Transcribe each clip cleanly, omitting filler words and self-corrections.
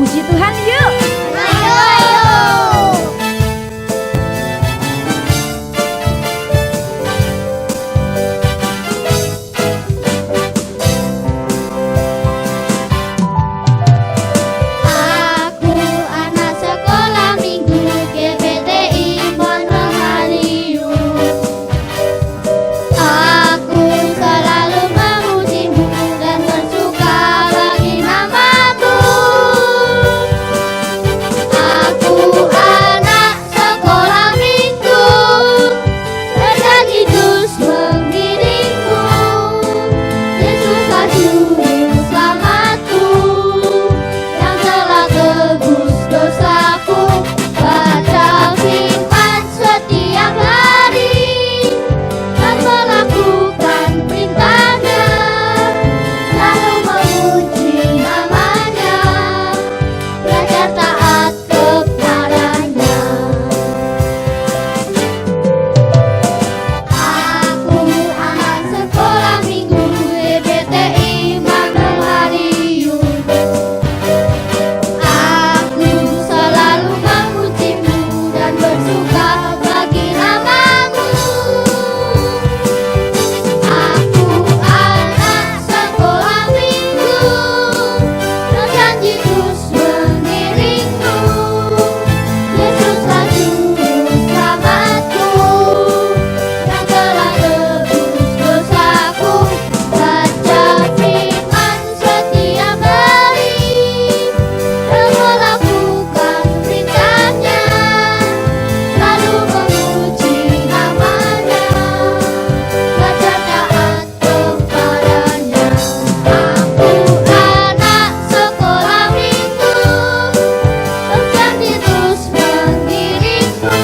Puji Tuhan yuk. Ayo, ayo. Aku anak sekolah minggu GPTI Pondok Haliung. Aku selalu memujimu dan bersuka bagi namamu. Aku anak sekolah minggu, berjanji terus mengiringmu. Yesuslah juru selamatku, yang telah tebus dosaku. Baca firman setiap hari dan melakukan perintahnya, lalu memuji namanya, belajar taat kepadanya. Aku anak sekolah minggu GPTI Pondok Haliung. Aku selalu memujimu dan bersuka bagi namamu. Aku anak sekolah minggu, berjanji terus mengiringmu. Yesuslah juru selamatku, yang telah tebus dosaku. Baca firman setiap hari dan melakukan perintahnya, lalu memuji namanya, belajar taat kepadanya. Aku anak sekolah minggu, berjanji terus mengiringmu.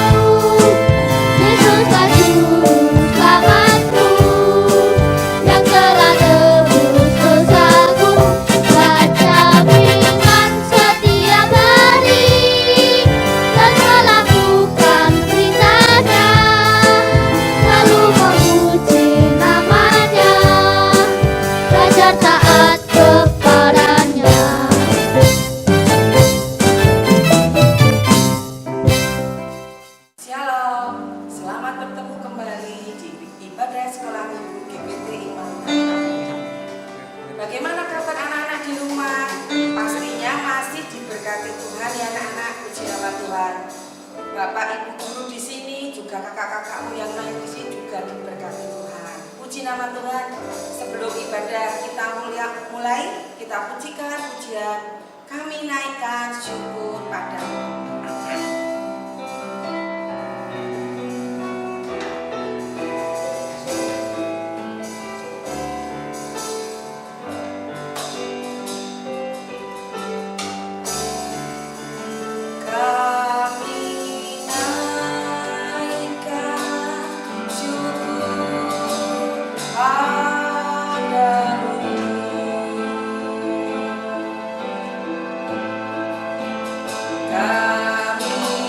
Yesuslah juru selamatku, yang telah tebus dosaku. Baca firman setiap hari dan melakukan perintahnya, lalu memuji namanya, belajar taat kepadanya. Shalom, selamat bertemu kembali di ibadah sekolah minggu GPTI Manggarai. Bagaimana kabar anak-anak di rumah? Pastinya masih diberkati Tuhan ya anak-anak, puji nama Tuhan. Bapak ibu guru di sini, juga kakak-kakakmu yang lain di sini juga diberkati Tuhan. Puji nama Tuhan. Sebelum ibadah kita mulai, kita pujikan pujian. Kami naikkan syukur padamu. Kami naikkan syukur padamu. Kami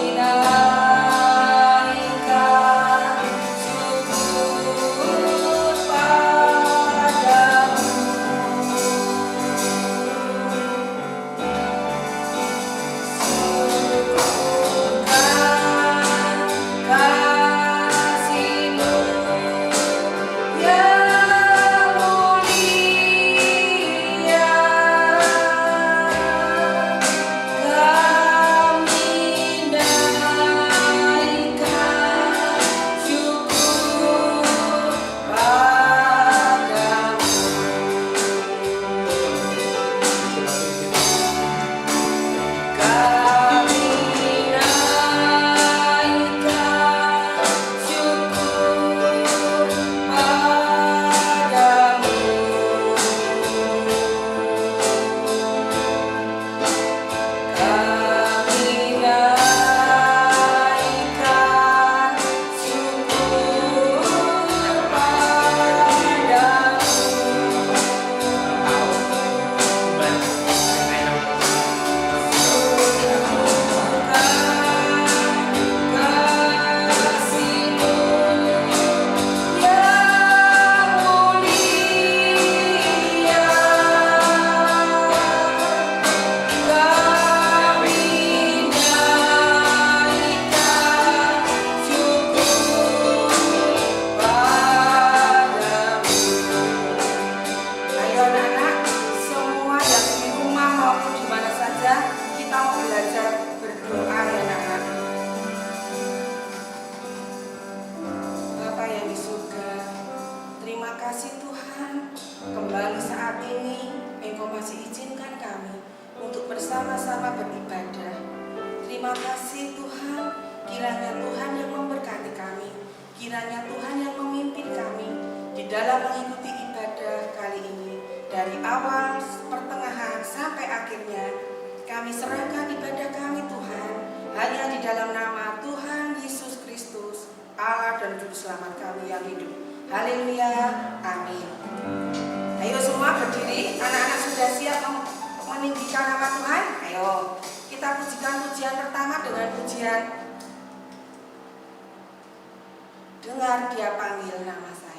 masih izinkan kami untuk bersama-sama beribadah. Terima kasih Tuhan, kiranya Tuhan yang memberkati kami, kiranya Tuhan yang memimpin kami di dalam mengikuti ibadah kali ini. Dari awal, pertengahan, sampai akhirnya, kami serahkan ibadah kami Tuhan, hanya di dalam nama Tuhan Yesus Kristus, Allah dan Juru Selamat kami yang hidup. Haleluya, amin. Ayo semua berdiri, anak-anak sudah siap meninggikan nama Tuhan? Ayo, kita pujikan pujian pertama dengan pujian Dengar Dia Panggil Nama Saya.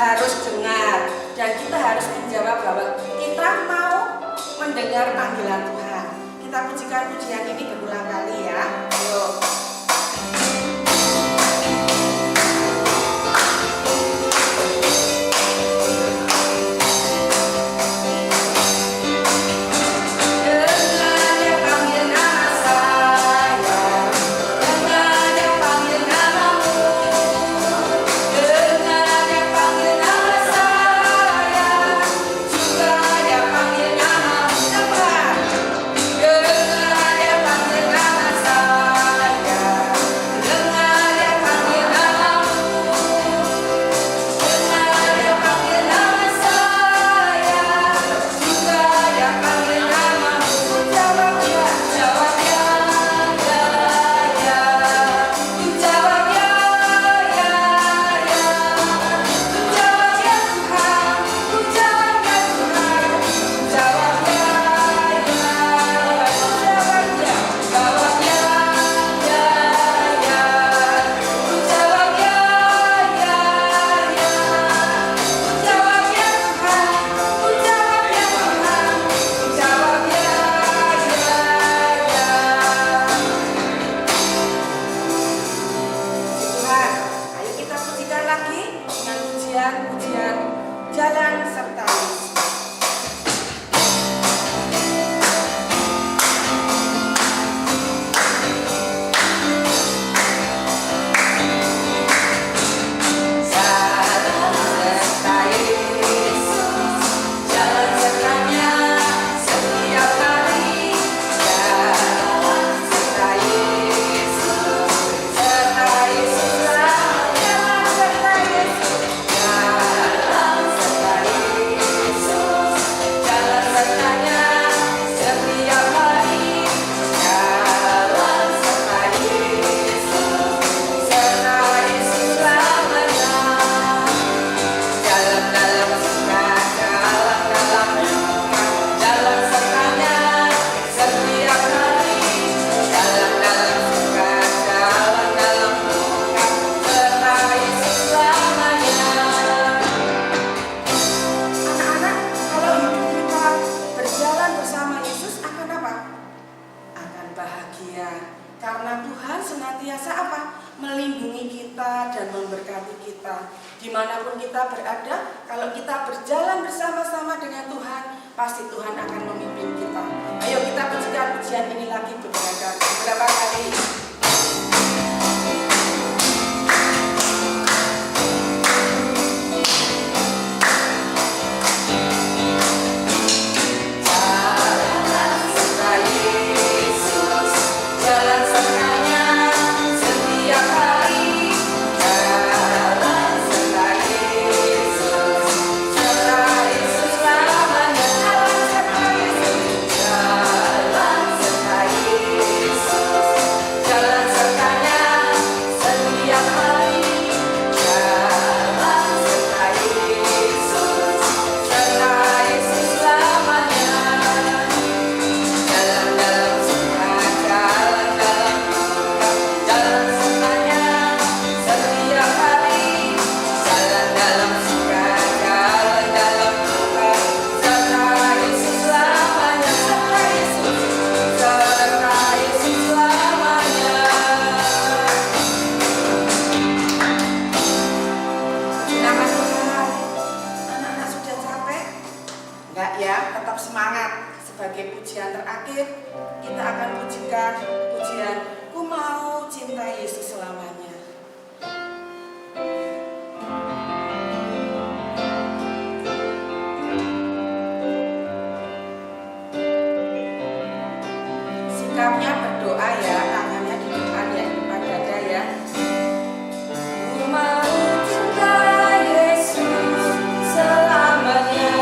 Harus dengar, dan kita harus menjawab bahwa kita mau mendengar panggilan Tuhan. Kita pujikan pujian ini berulang kali ya. Ayo. Pujian Jalan Sertai. Tuhan. Dimanapun kita berada, kalau kita berjalan bersama-sama dengan Tuhan, pasti Tuhan akan memimpin kita. Ayo kita pujikan pujian ini lagi beberapa kali. Sebagai pujian terakhir, kita akan pujikan pujian Ku Mau Cinta Yesus Selamanya. Sikapnya berdoa ya, tangannya di depan ya, di depan dada ya. Ku mau cinta Yesus selamanya.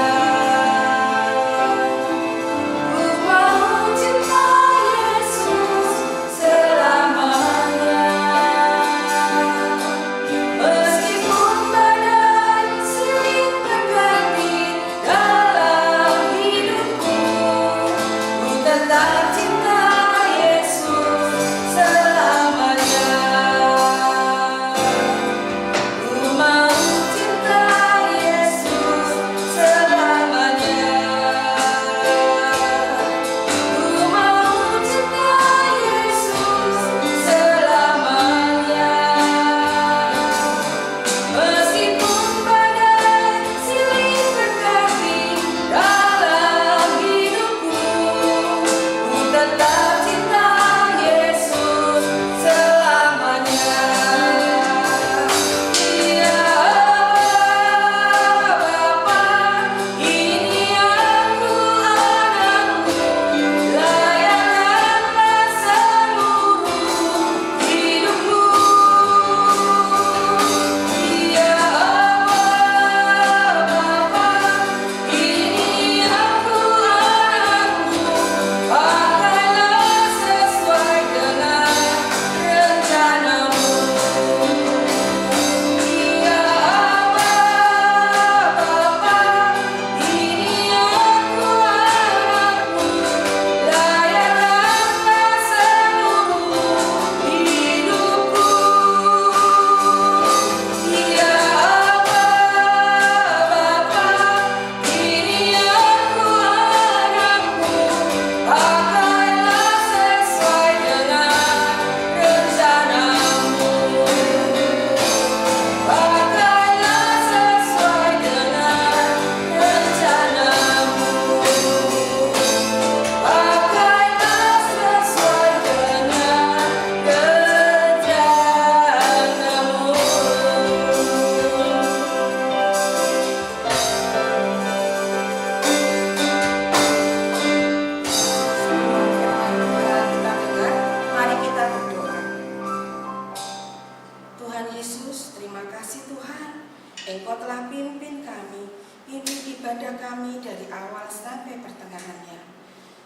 Engkau telah pimpin kami, pimpin ibadah kami dari awal sampai pertengahannya.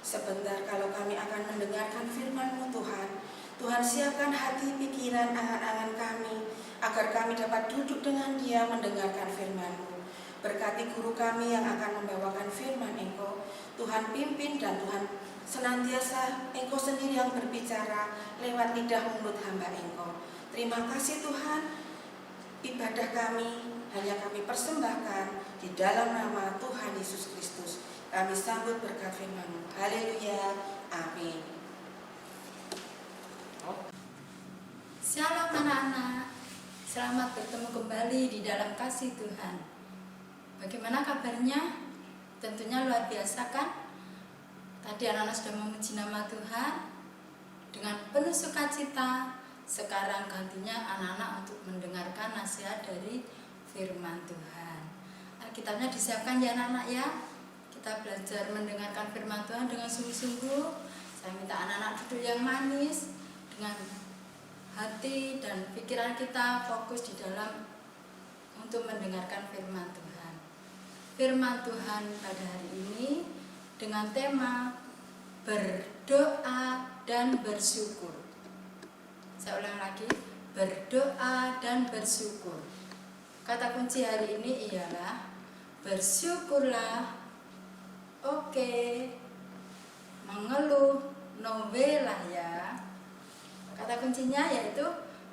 Sebentar kalau kami akan mendengarkan firman-Mu Tuhan, Tuhan siapkan hati, pikiran, angan-angan kami, agar kami dapat duduk dengan Dia mendengarkan firman-Mu. Berkati guru kami yang akan membawakan firman Engkau, Tuhan pimpin dan Tuhan senantiasa Engkau sendiri yang berbicara lewat lidah mulut hamba Engkau. Terima kasih Tuhan, ibadah kami hanya kami persembahkan di dalam nama Tuhan Yesus Kristus. Kami sambut berkat firman-Mu. Haleluya. Amin. Shalom anak-anak. Selamat bertemu kembali di dalam kasih Tuhan. Bagaimana kabarnya? Tentunya luar biasa kan? Tadi anak-anak sudah memuji nama Tuhan dengan penuh sukacita. Sekarang gantinya anak-anak untuk mendengarkan nasihat dari firman Tuhan. Alkitabnya disiapkan ya anak-anak ya. Kita belajar mendengarkan firman Tuhan dengan sungguh-sungguh. Saya minta anak-anak duduk yang manis dengan hati dan pikiran kita fokus di dalam untuk mendengarkan firman Tuhan. Firman Tuhan pada hari ini dengan tema berdoa dan bersyukur. Saya ulang lagi, berdoa dan bersyukur. Kata kunci hari ini ialah bersyukurlah, oke, mengeluh, novelah ya. Kata kuncinya yaitu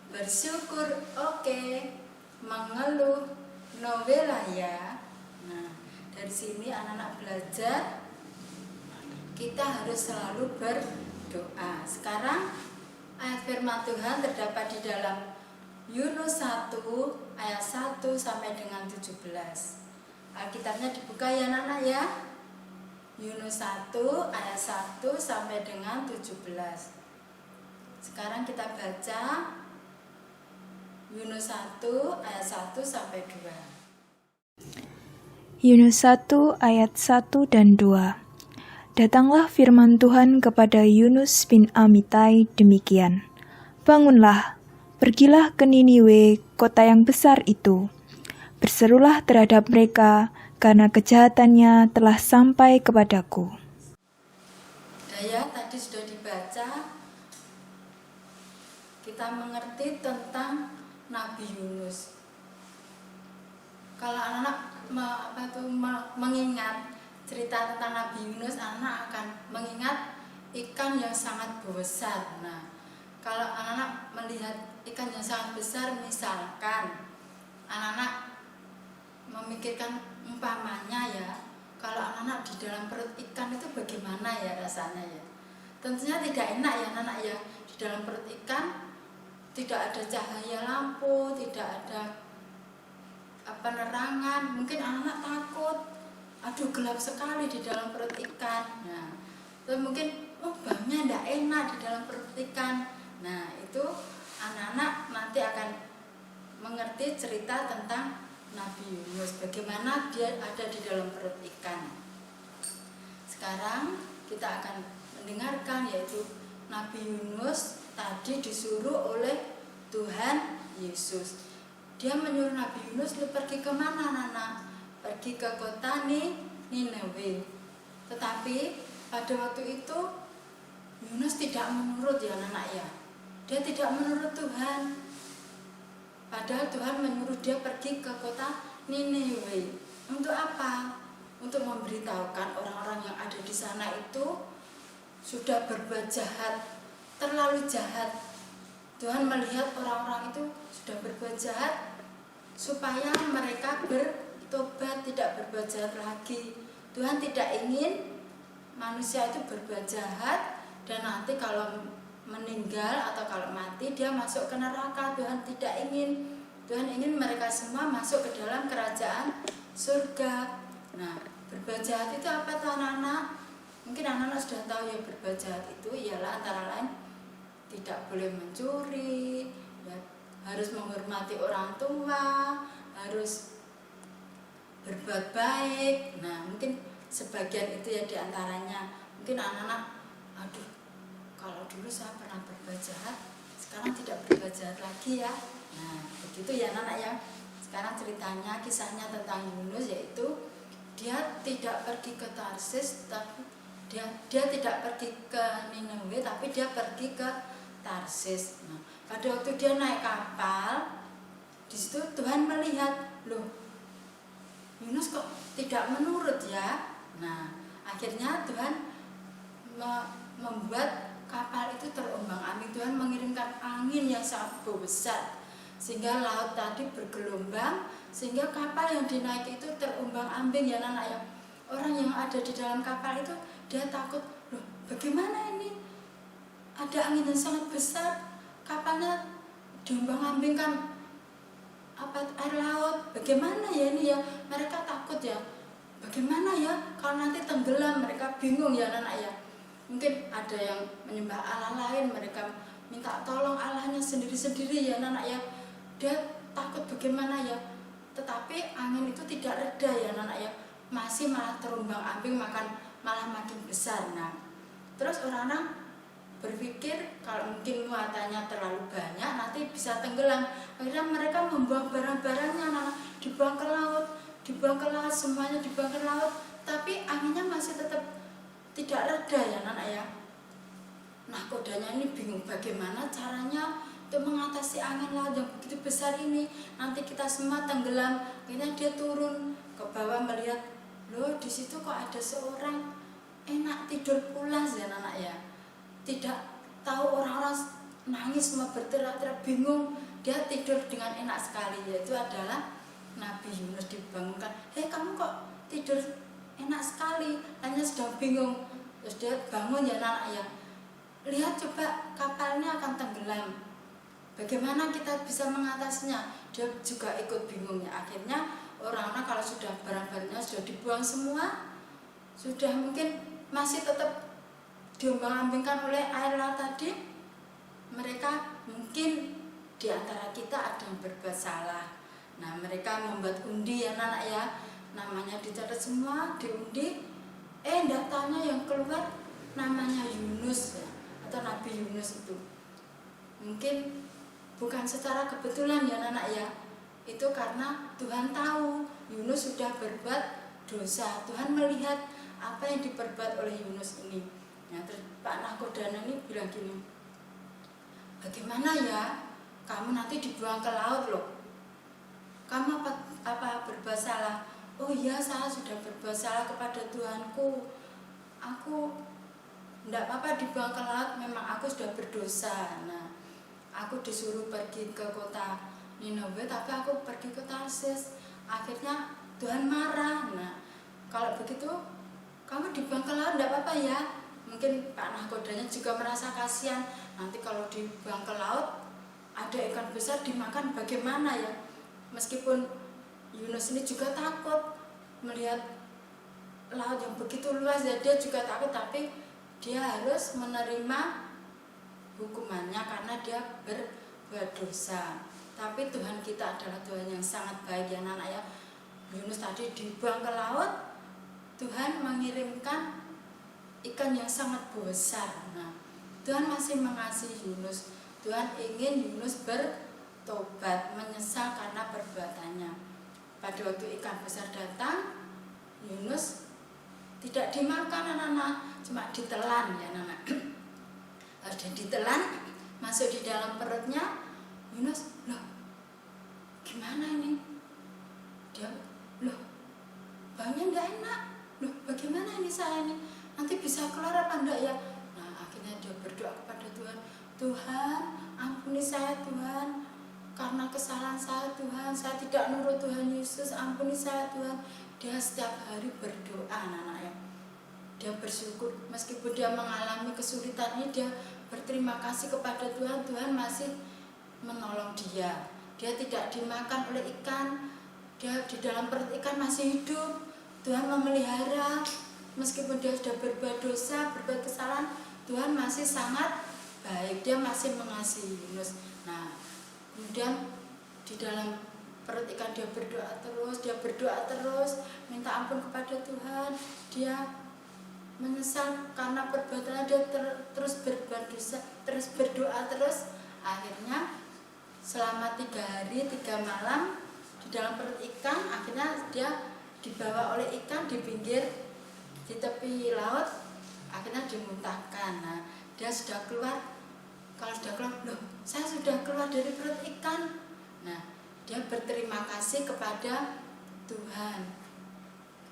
bersyukur, oke, mengeluh, novelah ya. Nah, dari sini anak-anak belajar kita harus selalu berdoa. Sekarang ayat firman Tuhan terdapat di dalam Yunus 1 ayat 1 sampai dengan 17. Alkitabnya dibuka ya anak-anak ya. Yunus 1 ayat 1 sampai dengan 17. Sekarang kita baca Yunus 1 ayat 1 sampai 2. Yunus 1 ayat 1 dan 2. Datanglah firman Tuhan kepada Yunus bin Amitai demikian. Bangunlah, pergilah ke Niniwe, kota yang besar itu. Berserulah terhadap mereka, karena kejahatannya telah sampai kepadaku. Ya, tadi sudah dibaca. Kita mengerti tentang Nabi Yunus. Kalau anak-anak mengingat cerita tentang Nabi Yunus, anak akan mengingat ikan yang sangat besar. Nah, kalau anak-anak melihat ikan yang sangat besar, misalkan anak-anak memikirkan umpamanya ya, kalau anak-anak di dalam perut ikan itu bagaimana ya rasanya ya? Tentunya tidak enak ya anak-anak ya. Di dalam perut ikan tidak ada cahaya lampu, tidak ada penerangan, mungkin anak-anak takut, aduh gelap sekali di dalam perut ikan. Nah, terus mungkin baunya tidak enak di dalam perut ikan. Nah, itu anak-anak nanti akan mengerti cerita tentang Nabi Yunus, bagaimana dia ada di dalam perut ikan. Sekarang kita akan mendengarkan yaitu Nabi Yunus tadi disuruh oleh Tuhan Yesus. Dia menyuruh Nabi Yunus pergi kemana Nana? Pergi ke kota Niniwe. Tetapi pada waktu itu Yunus tidak menurut ya anak ya. Dia tidak menurut Tuhan. Padahal Tuhan menyuruh dia pergi ke kota Niniwe. Untuk apa? Untuk memberitahukan orang-orang yang ada di sana itu sudah berbuat jahat, terlalu jahat. Tuhan melihat orang-orang itu sudah berbuat jahat supaya mereka bertobat, tidak berbuat jahat lagi. Tuhan tidak ingin manusia itu berbuat jahat dan nanti kalau meninggal atau kalau mati dia masuk ke neraka. Tuhan tidak ingin. Tuhan ingin mereka semua masuk ke dalam kerajaan surga. Nah, berbuat jahat itu apa tuh anak-anak? Mungkin anak-anak sudah tahu ya, berbuat jahat itu ialah antara lain tidak boleh mencuri, ya, harus menghormati orang tua, harus berbuat baik. Nah, mungkin sebagian itu ya diantaranya. Mungkin anak-anak, aduh, kalau dulu saya pernah berbuat jahat, sekarang tidak berbuat jahat lagi ya. Nah, begitu ya anak-anak ya. Sekarang ceritanya, kisahnya tentang Yunus, yaitu dia tidak pergi ke Tarsis, tapi dia tidak pergi ke Niniwe, tapi dia pergi ke Tarsis. Nah, pada waktu dia naik kapal, di situ Tuhan melihat, loh, Yunus kok tidak menurut ya. Nah, akhirnya Tuhan membuat kapal itu terombang-ambing. Tuhan mengirimkan angin yang sangat besar sehingga laut tadi bergelombang, sehingga kapal yang dinaiki itu terombang-ambing ya anak ya. Orang yang ada di dalam kapal itu dia takut, loh bagaimana ini? Ada angin yang sangat besar, kapalnya diombang-ambingkan air laut. Bagaimana ya ini ya? Mereka takut ya. Bagaimana ya kalau nanti tenggelam? Mereka bingung ya anak-anak ya. Mungkin ada yang menyembah Allah lain, mereka minta tolong Allahnya sendiri-sendiri ya anak-anak ya. Dia takut bagaimana ya. Tetapi angin itu tidak reda ya anak-anak ya. Masih malah terombang-ambing, malah makin besar. Nah, terus orang-orang berpikir kalau mungkin muatannya terlalu banyak nanti bisa tenggelam. Akhirnya mereka membuang barang-barangnya, anak-anak dibuang ke laut, semuanya dibuang ke laut. Tapi anginnya masih tetap tidak reda ya anak-anak ya. Nah, kodanya ini bingung bagaimana caranya untuk mengatasi angin laut yang begitu besar ini. Nanti kita semua tenggelam. Akhirnya dia turun ke bawah melihat, loh di situ kok ada seorang enak tidur pulas ya anak-anak ya. Tidak tahu, orang-orang nangis, semua berteriak-teriak, bingung. Dia tidur dengan enak sekali, yaitu adalah Nabi Yunus dibangunkan. Hei, kamu kok tidur enak sekali? Hanya sedang bingung. Terus dia bangun ya anak-anak ya. Lihat coba kapalnya akan tenggelam. Bagaimana kita bisa mengatasinya? Dia juga ikut bingung ya. Akhirnya orang-orang kalau sudah barang-barangnya sudah dibuang semua, sudah mungkin masih tetap diombang-ambingkan oleh air laut tadi, mereka mungkin di antara kita ada yang berbuat salah. Nah, mereka membuat undi ya anak-anak ya, namanya dicatat semua, diundi. Enggak taunya yang keluar namanya Yunus ya, atau Nabi Yunus itu. Mungkin bukan secara kebetulan ya anak-anak ya, itu karena Tuhan tahu Yunus sudah berbuat dosa. Tuhan melihat apa yang diperbuat oleh Yunus ini. Nah, terus Pak Nahkodana ini bilang gini, bagaimana ya kamu nanti dibuang ke laut loh, kamu apa berbuat salah? Oh iya, saya sudah berbuat salah kepada Tuhanku, aku tidak apa-apa dibuang ke laut, memang aku sudah berdosa. Nah, aku disuruh pergi ke kota Ninawe, tapi aku pergi ke Tarsis. Akhirnya Tuhan marah. Nah, kalau begitu kamu dibuang ke laut tidak apa-apa ya. Mungkin Pak Nahkodanya juga merasa kasihan, nanti kalau dibuang ke laut ada ikan besar dimakan bagaimana ya. Meskipun Yunus ini juga takut melihat laut yang begitu luas ya, dia juga takut, tapi dia harus menerima hukumannya karena dia berbuat dosa. Tapi Tuhan kita adalah Tuhan yang sangat baik ya anak-anak ya. Yunus tadi dibuang ke laut, Tuhan mengirimkan ikan yang sangat besar. Nah, Tuhan masih mengasihi Yunus. Tuhan ingin Yunus bertobat, menyesal karena perbuatannya. Pada waktu ikan besar datang, Yunus tidak dimakan anak-anak, cuma ditelan ya anak-anak. Dan ditelan, masuk di dalam perutnya. Yunus, loh, gimana ini? Dia, loh, baunya enggak enak. Loh, bagaimana ini saya ini? Nanti bisa keluar apa enggak ya? Nah, akhirnya dia berdoa kepada Tuhan. Tuhan, ampuni saya Tuhan, karena kesalahan saya Tuhan, saya tidak nurut Tuhan Yesus, ampuni saya Tuhan. Dia setiap hari berdoa anak-anak ya. Dia bersyukur meskipun dia mengalami kesulitan ini, dia berterima kasih kepada Tuhan. Tuhan masih menolong dia. Dia tidak dimakan oleh ikan, dia di dalam perut ikan masih hidup. Tuhan memelihara. Meskipun dia sudah berbuat dosa, berbuat kesalahan, Tuhan masih sangat baik. Dia masih mengasihi Yunus. Nah, kemudian di dalam perut ikan dia berdoa terus, minta ampun kepada Tuhan. Dia menyesal karena perbuatannya, dia terus berbuat dosa, terus berdoa terus. Akhirnya selama 3 hari 3 malam di dalam perut ikan, akhirnya dia dibawa oleh ikan di pinggir, di tepi laut, akhirnya dimuntahkan. Nah, dia sudah keluar. Kalau sudah keluar, loh, saya sudah keluar dari perut ikan. Nah, dia berterima kasih kepada Tuhan.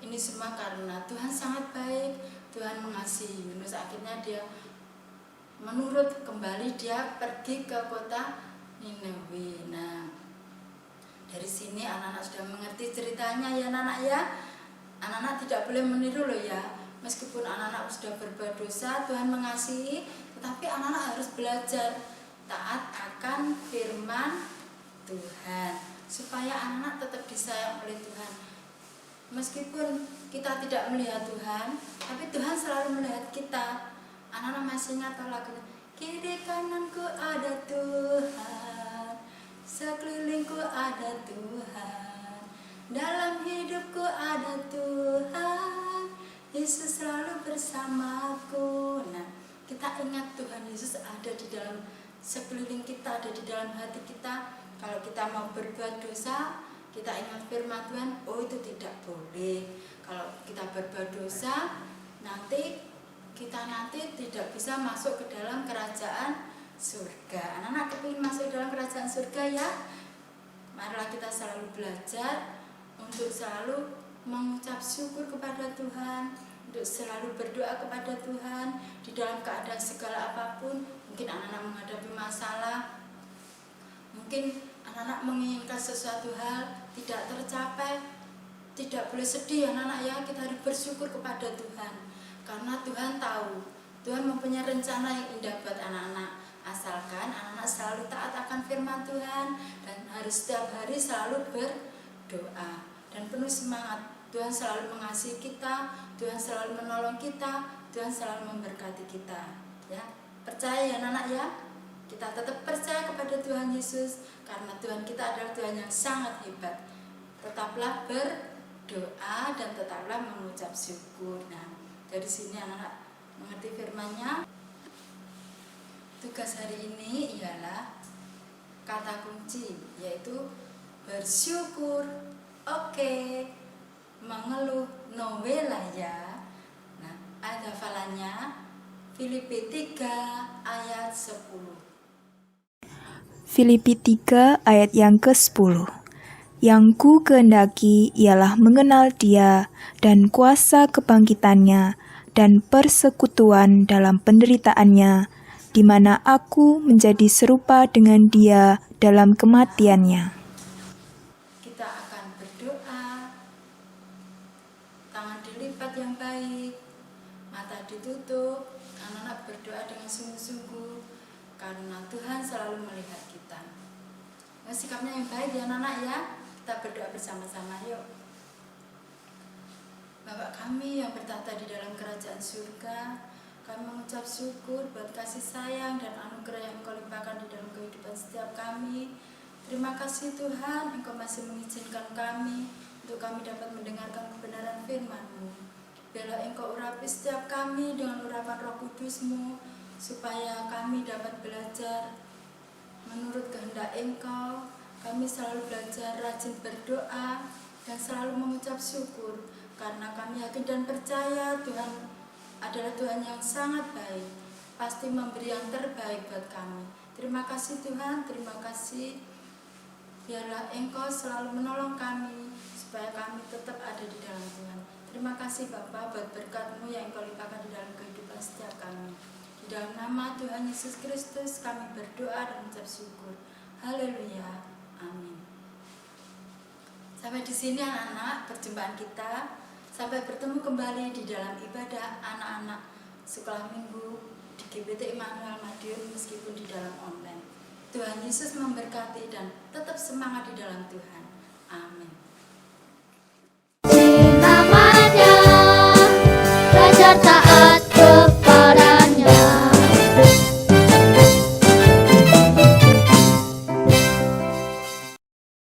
Ini semua karena Tuhan sangat baik. Tuhan mengasihi Yunus. Akhirnya dia menurut kembali, dia pergi ke kota Ninawe. Nah, dari sini anak-anak sudah mengerti ceritanya ya anak-anak ya. Anak-anak tidak boleh meniru loh ya. Meskipun anak-anak sudah berbuat dosa, Tuhan mengasihi, tetapi anak-anak harus belajar taat akan firman Tuhan. supaya anak-anak tetap disayang oleh Tuhan. Meskipun kita tidak melihat Tuhan, tapi Tuhan selalu melihat kita. Anak-anak masih ingat lagu kiri kananku ada Tuhan, sekelilingku ada Tuhan, dalam hidupku ada Tuhan, Yesus selalu bersamaku. Nah, kita ingat Tuhan Yesus ada di dalam sekeliling kita, ada di dalam hati kita. Kalau kita mau berbuat dosa, kita ingat firman Tuhan, oh itu tidak boleh. Kalau kita berbuat dosa, kita nanti tidak bisa masuk ke dalam kerajaan surga. Anak-anak kepingin masuk ke dalam kerajaan surga ya? Marilah kita selalu belajar untuk selalu mengucap syukur kepada Tuhan, untuk selalu berdoa kepada Tuhan di dalam keadaan segala apapun. Mungkin anak-anak menghadapi masalah, mungkin anak-anak menginginkan sesuatu hal tidak tercapai, tidak boleh sedih anak-anak ya. Kita harus bersyukur kepada Tuhan, karena Tuhan tahu, Tuhan mempunyai rencana yang indah buat anak-anak. Asalkan anak-anak selalu taat akan firman Tuhan dan harus setiap hari selalu berdoa dan penuh semangat. Tuhan selalu mengasihi kita, Tuhan selalu menolong kita, Tuhan selalu memberkati kita ya. Percaya ya anak-anak ya. Kita tetap percaya kepada Tuhan Yesus, karena Tuhan kita adalah Tuhan yang sangat hebat. Tetaplah berdoa dan tetaplah mengucap syukur. Nah, dari sini anak-anak mengerti firman-Nya. Tugas hari ini ialah kata kunci, yaitu bersyukur. Oke. Mengeluh Noela ya. Nah, ayat hafalannya Filipi 3 ayat 10. Filipi 3 ayat yang ke-10. Yang ku kehendaki ialah mengenal Dia dan kuasa kebangkitannya dan persekutuan dalam penderitaannya, di mana aku menjadi serupa dengan Dia dalam kematiannya. Kita akan berdoa, tangan dilipat yang baik, mata ditutup, anak-anak berdoa dengan sungguh-sungguh, karena Tuhan selalu melihat kita. Nah, sikapnya yang baik ya anak-anak ya. Kita berdoa bersama-sama yuk. Bapak kami yang bertata di dalam kerajaan surga, kami mengucap syukur buat kasih sayang dan anugerah yang Engkau limpahkan di dalam kehidupan setiap kami. Terima kasih Tuhan, Engkau masih mengizinkan kami untuk kami dapat mendengarkan kebenaran firman-Mu. Biarlah Engkau urapi setiap kami dengan urapan Roh Kudus-Mu, supaya kami dapat belajar menurut kehendak Engkau. Kami selalu belajar rajin berdoa dan selalu mengucap syukur, karena kami yakin dan percaya Tuhan adalah Tuhan yang sangat baik, pasti memberi yang terbaik buat kami. Terima kasih Tuhan, terima kasih. Biarlah Engkau selalu menolong kami, supaya kami tetap ada di dalam Tuhan. Terima kasih Bapa buat berkat-Mu yang Engkau limpahkan di dalam kehidupan setiap kami. Di dalam nama Tuhan Yesus Kristus kami berdoa dan mengucap syukur. Haleluya. Amin. Sampai di sini anak-anak perjumpaan kita. Sampai bertemu kembali di dalam ibadah anak-anak sekolah minggu di GBT Immanuel Madiun, meskipun di dalam online. Tuhan Yesus memberkati dan tetap semangat di dalam Tuhan. Amin.